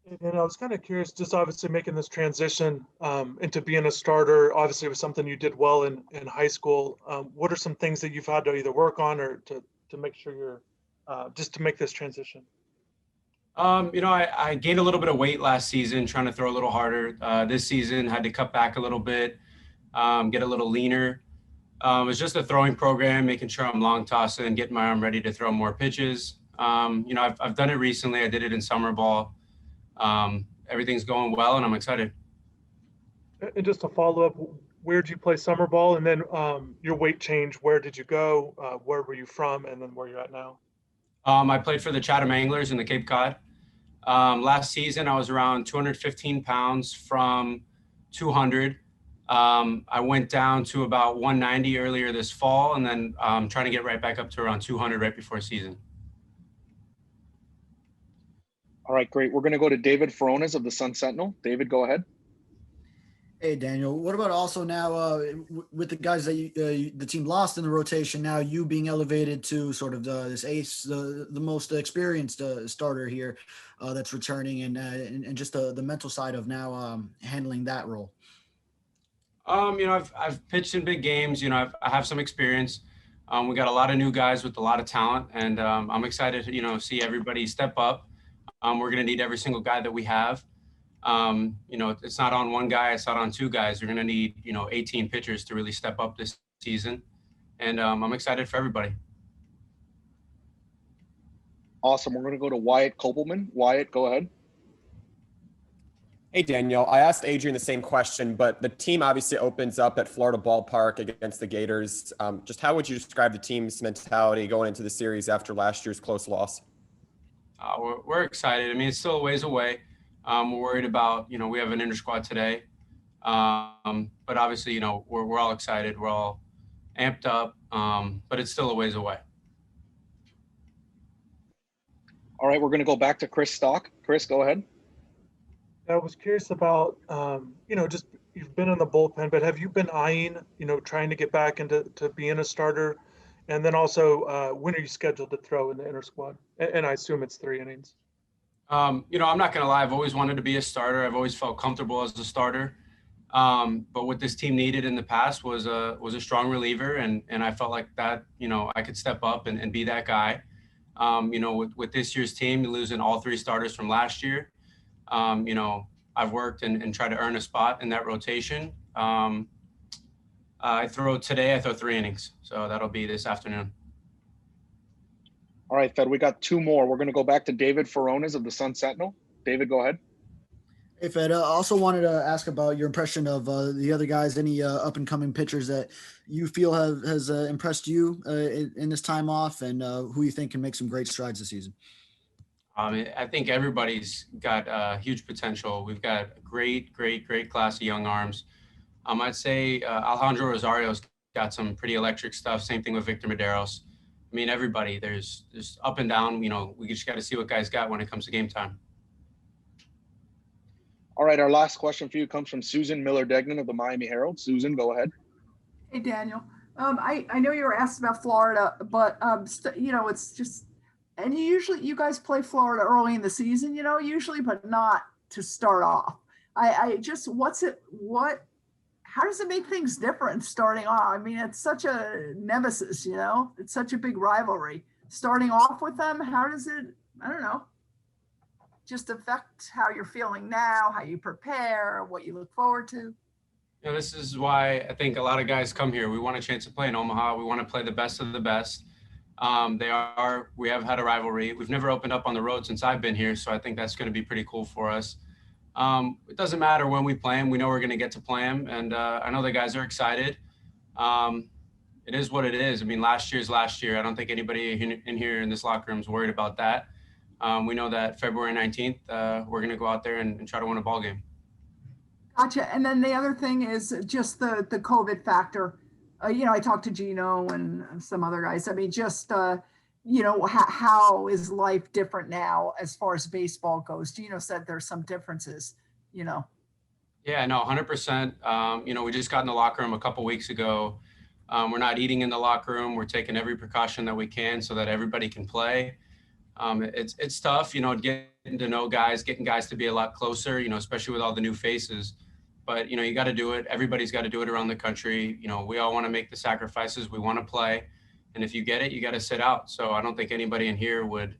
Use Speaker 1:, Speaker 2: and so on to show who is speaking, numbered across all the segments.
Speaker 1: And I was kind of curious, just obviously making this transition into being a starter. Obviously, it was something you did well in high school. What are some things that you've had to either work on or to make sure you're just to make this transition?
Speaker 2: I gained a little bit of weight last season, trying to throw a little harder. This season, had to cut back a little bit, get a little leaner. It's just a throwing program, making sure I'm long tossing and getting my arm ready to throw more pitches. I've done it recently. I did it in summer ball. Everything's going well, and I'm excited.
Speaker 1: And just to follow up, where did you play summer ball? And then your weight change, where did you go? Where were you from? And then where you're at now?
Speaker 2: I played for the Chatham Anglers in the Cape Cod. Last season, I was around 215 pounds from 200. I went down to about 190 earlier this fall, and then trying to get right back up to around 200 right before season.
Speaker 3: All right, great. We're going to go to David Furones of the Sun Sentinel. David, go ahead.
Speaker 4: Hey, Daniel, what about also now with the guys that the team lost in the rotation, now you being elevated to sort of this ace, the most experienced starter here that's returning and just the mental side of now handling that role?
Speaker 2: I've pitched in big games. I have some experience. We got a lot of new guys with a lot of talent, and I'm excited to, see everybody step up. We're going to need every single guy that we have. It's not on one guy, it's not on two guys. We're going to need, 18 pitchers to really step up this season. And I'm excited for everybody.
Speaker 3: Awesome. We're going to go to Wyatt Kopelman. Wyatt, go ahead.
Speaker 5: Hey, Daniel, I asked Adrian the same question, but the team obviously opens up at Florida Ballpark against the Gators. Just how would you describe the team's mentality going into the series after last year's close loss?
Speaker 2: We're excited. I mean, it's still a ways away. We're worried about, we have an inter-squad today. But obviously, we're all excited. We're all amped up, but it's still a ways away.
Speaker 3: All right, we're going to go back to Chris Stock. Chris, go ahead.
Speaker 1: I was curious about, just you've been in the bullpen, but have you been eyeing, trying to get back into being a starter? And then also, when are you scheduled to throw in the inter squad? And I assume it's 3 innings.
Speaker 2: I'm not going to lie. I've always wanted to be a starter. I've always felt comfortable as a starter. But what this team needed in the past was a strong reliever. And I felt like that, I could step up and be that guy. With this year's team, losing all 3 starters from last year, I've worked and tried to earn a spot in that rotation. I throw 3 innings. So that'll be this afternoon.
Speaker 3: All right, Fed, we got 2 more. We're going to go back to David Furones of the Sun Sentinel. David, go ahead.
Speaker 4: Hey, Fed, I also wanted to ask about your impression of the other guys, any up-and-coming pitchers that you feel has impressed you in this time off, and who you think can make some great strides this season.
Speaker 2: I think everybody's got huge potential. We've got a great class of young arms. I'd say Alejandro Rosario's got some pretty electric stuff. Same thing with Victor Medeiros. I mean, everybody, there's up and down. We just got to see what guys got when it comes to game time.
Speaker 3: All right, our last question for you comes from Susan Miller-Degnan of the Miami Herald. Susan, go ahead.
Speaker 6: Hey, Daniel. I know you were asked about Florida, but, it's just, and you guys play Florida early in the season, usually, but not to start off. How does it make things different starting off? I mean, it's such a nemesis, it's such a big rivalry. Starting off with them, how does it, I don't know, just affect how you're feeling now, how you prepare, what you look forward to?
Speaker 2: This is why I think a lot of guys come here. We want a chance to play in Omaha. We want to play the best of the best. We have had a rivalry. We've never opened up on the road since I've been here, so I think that's going to be pretty cool for us. It doesn't matter when we play them. We know we're going to get to play them, and I know the guys are excited. It is what it is. I mean, last year's last year. I don't think anybody in here in this locker room is worried about that. We know that February 19th, we're going to go out there and try to win a ball game.
Speaker 6: Gotcha. And then the other thing is just the COVID factor. I talked to Gino and some other guys. I mean, just how is life different now as far as baseball goes? Gino said there's some differences,
Speaker 2: Yeah, no, 100%. We just got in the locker room a couple weeks ago. We're not eating in the locker room. We're taking every precaution that we can so that everybody can play. It's tough, getting getting to know guys, getting guys to be a lot closer, especially with all the new faces. But, you got to do it. Everybody's got to do it around the country. We all want to make the sacrifices. We want to play. And if you get it, you got to sit out. So I don't think anybody in here would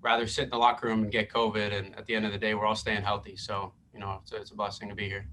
Speaker 2: rather sit in the locker room and get COVID. And at the end of the day, we're all staying healthy. So, it's a blessing to be here.